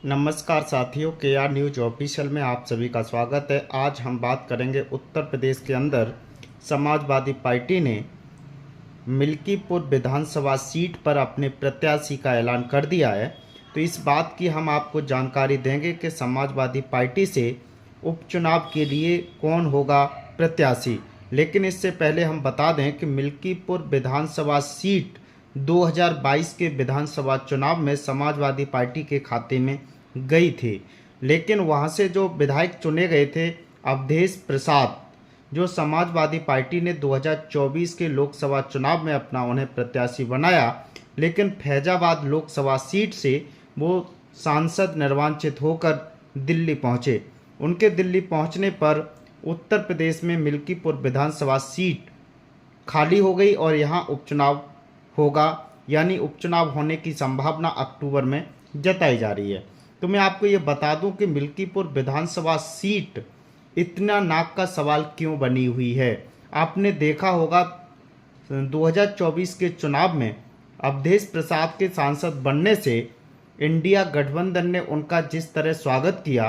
नमस्कार साथियों, KR news official में आप सभी का स्वागत है। आज हम बात करेंगे उत्तर प्रदेश के अंदर समाजवादी पार्टी ने मिल्कीपुर विधानसभा सीट पर अपने प्रत्याशी का ऐलान कर दिया है। तो इस बात की हम आपको जानकारी देंगे कि समाजवादी पार्टी से उपचुनाव के लिए कौन होगा प्रत्याशी। लेकिन इससे पहले हम बता दें कि मिल्कीपुर विधानसभा सीट 2022 के विधानसभा चुनाव में समाजवादी पार्टी के खाते में गई थी, लेकिन वहां से जो विधायक चुने गए थे अवधेश प्रसाद, जो समाजवादी पार्टी ने 2024 के लोकसभा चुनाव में अपना उन्हें प्रत्याशी बनाया, लेकिन फैजाबाद लोकसभा सीट से वो सांसद निर्वाचित होकर दिल्ली पहुंचे। उनके दिल्ली पहुंचने पर उत्तर प्रदेश में मिल्कीपुर विधानसभा सीट खाली हो गई और यहां उपचुनाव होगा, यानी उपचुनाव होने की संभावना अक्टूबर में जताई जा रही है। तो मैं आपको ये बता दूं कि मिल्कीपुर विधानसभा सीट इतना नाक का सवाल क्यों बनी हुई है। आपने देखा होगा 2024 के चुनाव में अवधेश प्रसाद के सांसद बनने से इंडिया गठबंधन ने उनका जिस तरह स्वागत किया,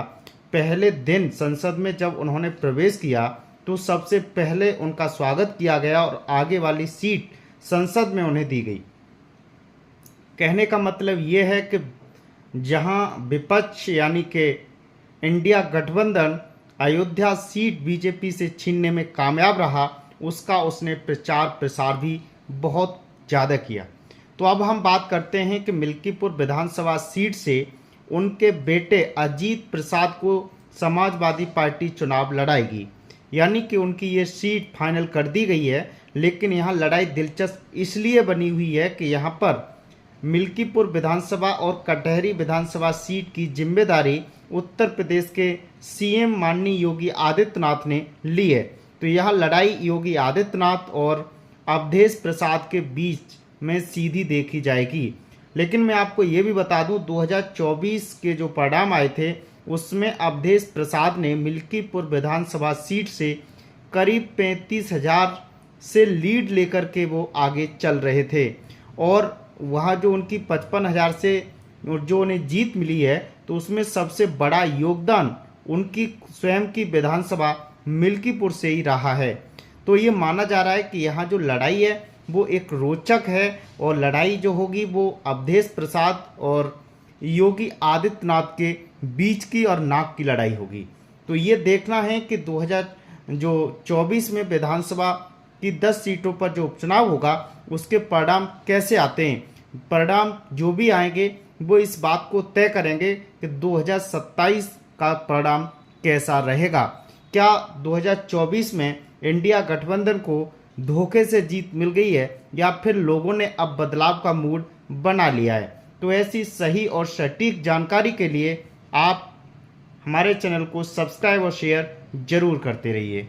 पहले दिन संसद में जब उन्होंने प्रवेश किया तो सबसे पहले उनका स्वागत किया गया और आगे वाली सीट संसद में उन्हें दी गई। कहने का मतलब ये है कि जहां विपक्ष यानी कि इंडिया गठबंधन अयोध्या सीट बीजेपी से छीनने में कामयाब रहा, उसका उसने प्रचार प्रसार भी बहुत ज़्यादा किया। तो अब हम बात करते हैं कि मिल्कीपुर विधानसभा सीट से उनके बेटे अजीत प्रसाद को समाजवादी पार्टी चुनाव लड़ाएगी, यानी कि उनकी ये सीट फाइनल कर दी गई है। लेकिन यहाँ लड़ाई दिलचस्प इसलिए बनी हुई है कि यहाँ पर मिल्कीपुर विधानसभा और कटहरी विधानसभा सीट की जिम्मेदारी उत्तर प्रदेश के सीएम माननीय योगी आदित्यनाथ ने ली है। तो यह लड़ाई योगी आदित्यनाथ और अवधेश प्रसाद के बीच में सीधी देखी जाएगी। लेकिन मैं आपको ये भी बता दूं, 2024 के जो परिणाम आए थे उसमें अवधेश प्रसाद ने मिल्कीपुर विधानसभा सीट से करीब 35,000 से लीड लेकर के वो आगे चल रहे थे, और वहाँ जो उनकी 55,000 से जो उन्हें जीत मिली है, तो उसमें सबसे बड़ा योगदान उनकी स्वयं की विधानसभा मिल्कीपुर से ही रहा है। तो ये माना जा रहा है कि यहाँ जो लड़ाई है वो एक रोचक है, और लड़ाई जो होगी वो अवधेश प्रसाद और योगी आदित्यनाथ के बीच की और नाक की लड़ाई होगी। तो ये देखना है कि 2024 में विधानसभा की 10 सीटों पर जो उपचुनाव होगा उसके परिणाम कैसे आते हैं। परिणाम जो भी आएंगे वो इस बात को तय करेंगे कि 2027 का परिणाम कैसा रहेगा। क्या 2024 में इंडिया गठबंधन को धोखे से जीत मिल गई है, या फिर लोगों ने अब बदलाव का मूड बना लिया है। तो ऐसी सही और सटीक जानकारी के लिए आप हमारे चैनल को सब्सक्राइब और शेयर जरूर करते रहिए।